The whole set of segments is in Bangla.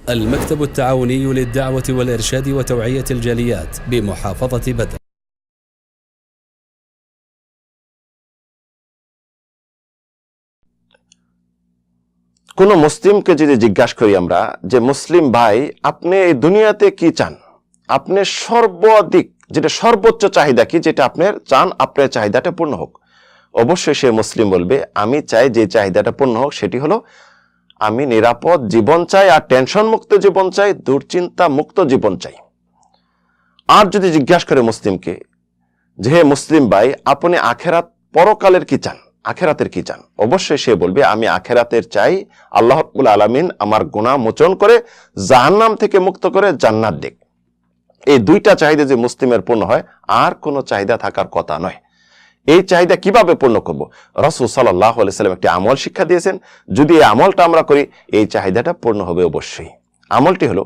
المكتب التعاوني للدعوة والإرشاد وتوعية الجاليات بمحافظة بدر। কোন মুসলিমকে যদি জিজ্ঞাসা করি আমরা যে মুসলিম ভাই আপনি এই দুনিয়াতে কি চান, আপনি সর্বাধিক যেটা সর্বোচ্চ চাহিদা কি, যেটা আপনার চান আপনার চাহিদাটা পূর্ণ হোক, অবশ্যই সে মুসলিম বলবে আমি চাই যে চাহিদাটা পূর্ণ হোক সেটি হলো আমি নিরাপদ জীবন চাই, আর টেনশন মুক্ত জীবন চাই, দুশ্চিন্তা মুক্ত জীবন চাই। আর যদি জিজ্ঞাসা করে মুসলিমকে যে হে মুসলিম ভাই আপনি আখেরাত পরকালের কি চান, আখেরাতের কি চান, অবশ্যই সে বলবে আমি আখেরাতের চাই আল্লাহ রাব্বুল আলামিন আমার গুনাহ মোচন করে জাহান্নাম থেকে মুক্ত করে জান্নাত দিক। এই দুইটা চাহিদা যে মুসলিমের পূর্ণ হয় আর কোনো চাহিদা থাকার কথা নয়। এই চাহিদা কিভাবে পূর্ণ করব? রাসূল সাল্লাল্লাহু আলাইহি সাল্লাম একটি আমল শিক্ষা দিয়েছেন, যদি এই আমলটা আমরা করি এই চাহিদাটা পূর্ণ হবে অবশ্যই। আমলটি হলো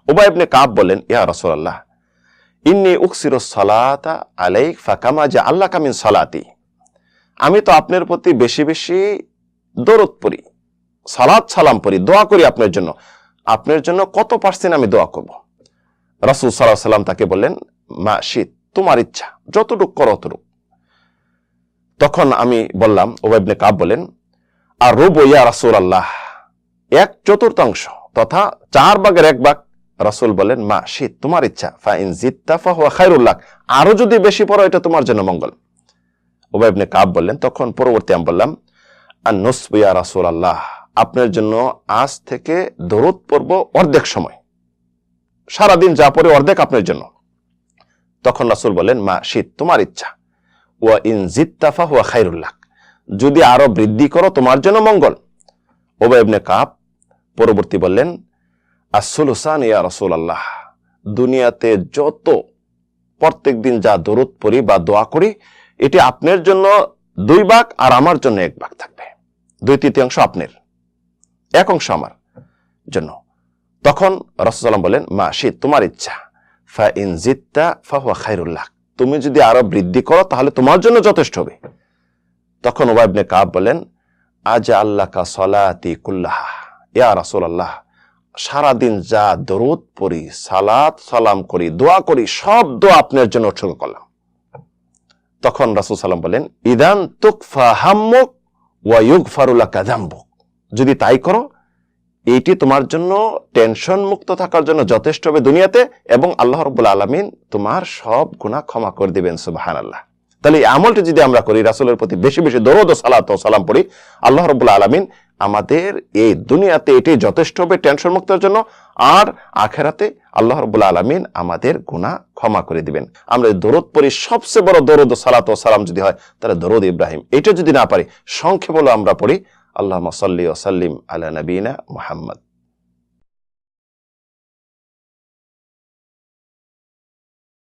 উবাই ইবনে কাব বলেন ইয়া রাসূলুল্লাহ ইন্নী উকসিরুস সালাতা আলাইক ফাকামা জাআল্লাকা মিন সালাতি, আমি তো আপনার প্রতি বেশি বেশি দরুদ পড়ি, সালাত সালাম পড়ি, দোয়া করি আপনার জন্য কত পার্সেন্ট আমি দোয়া করব? রাসূল সাল্লাল্লাহু আলাইহি সাল্লাম তাকে বললেন মা শিত, তোমার ইচ্ছা যতটুকু করো অতটুকু। তখন আমি বললাম, উবাই ইবনে কাব বলেন আর রুবু ইয়া রাসূলুল্লাহ, 1/4 তথা 1/4 রাসূল বলেন মা শিত, তোমার ইচ্ছা, ফা ইন জিত্তা ফাহুয়া খায়রুল লাক, আরো যদি বেশি পড়ো এটা তোমার জন্য মঙ্গল। উবাই ইবনে কাব বললেন, তখন পরবর্তী আমি বললাম আন-নুসফু ইয়া রাসূলুল্লাহ, আপনার জন্য আজ থেকে দরুদ পড়ব অর্ধেক সময়, সারাদিন যা পড়ে অর্ধেক আপনার জন্য। তখন রাসূল বলেন মা শিত, তোমার ইচ্ছা, ওয়া ইন জিত্তা ফাহুয়া খায়রুল লাক, যদি আরো বৃদ্ধি করো তোমার জন্য মঙ্গল। উবাই ইবনে কাব পরবর্তী বললেন as-sulusan ইয়া রাসূলুল্লাহ, দুনিয়াতে যত প্রত্যেকদিন যা দরুদ পড়ি বা দোয়া করি এটি আপনার জন্য 2 ভাগ আর আমার জন্য 1 ভাগ থাকবে, 2/3 আপনার, 1 অংশ আমার জন্য। তখন রাসূল সাল্লাল্লাহু বলেন মা শিত, তোমার ইচ্ছা, ফা ইন জিত্তা ফাহুয়া খায়রুল লাক, তুমি যদি আরো বৃদ্ধি করো তাহলে তোমার জন্য যথেষ্ট হবে। তখন উবাই ইবনে কাব বলেন আজআল্লাকা সালাতি কুল্লাহা, ইয়া রাসূলুল্লাহ সারাদিন যা দরুদ পড়ি, সালাত সালাম করি, দোয়া করি, সব দোয়া আপনার জন্য উৎসর্গ করলাম। তখন রাসূল সাল্লাল্লাহু বলেন ইদান তুকফা হাম্মুক ওয়া ইউগফারু লাকা যামবুক, যদি তাই করো এইটি তোমার জন্য টেনশন মুক্ত থাকার জন্য যথেষ্ট হবে দুনিয়াতে, এবং আল্লাহ রাব্বুল আলামিন তোমার সব গুনাহ ক্ষমা করে দিবেন। সুবহানাল্লাহ। তাহলে এই আমলটি যদি আমরা করি, রাসূলের প্রতি বেশি বেশি দরুদ ও সালাত ও সালাম পড়ি, আল্লাহ রাব্বুল আলামিন আমাদের এই দুনিয়াতে এটি যথেষ্ট হবে টেনশন মুক্তের জন্য, আর আখিরাতে আল্লাহ রাব্বুল আলামিন আমাদের গুনাহ ক্ষমা করে দিবেন। আমরা দরুদ পড়ি, সবচেয়ে বড় দরুদ ও সালাত ও সালাম যদি হয় তাহলে দরুদ ইব্রাহিম, এটা যদি না পারি সংক্ষেপ হলো আমরা পড়ি আল্লাহুম্মা সাল্লি ওয়া সাল্লিম আলা নবিয়িনা মুহাম্মদ।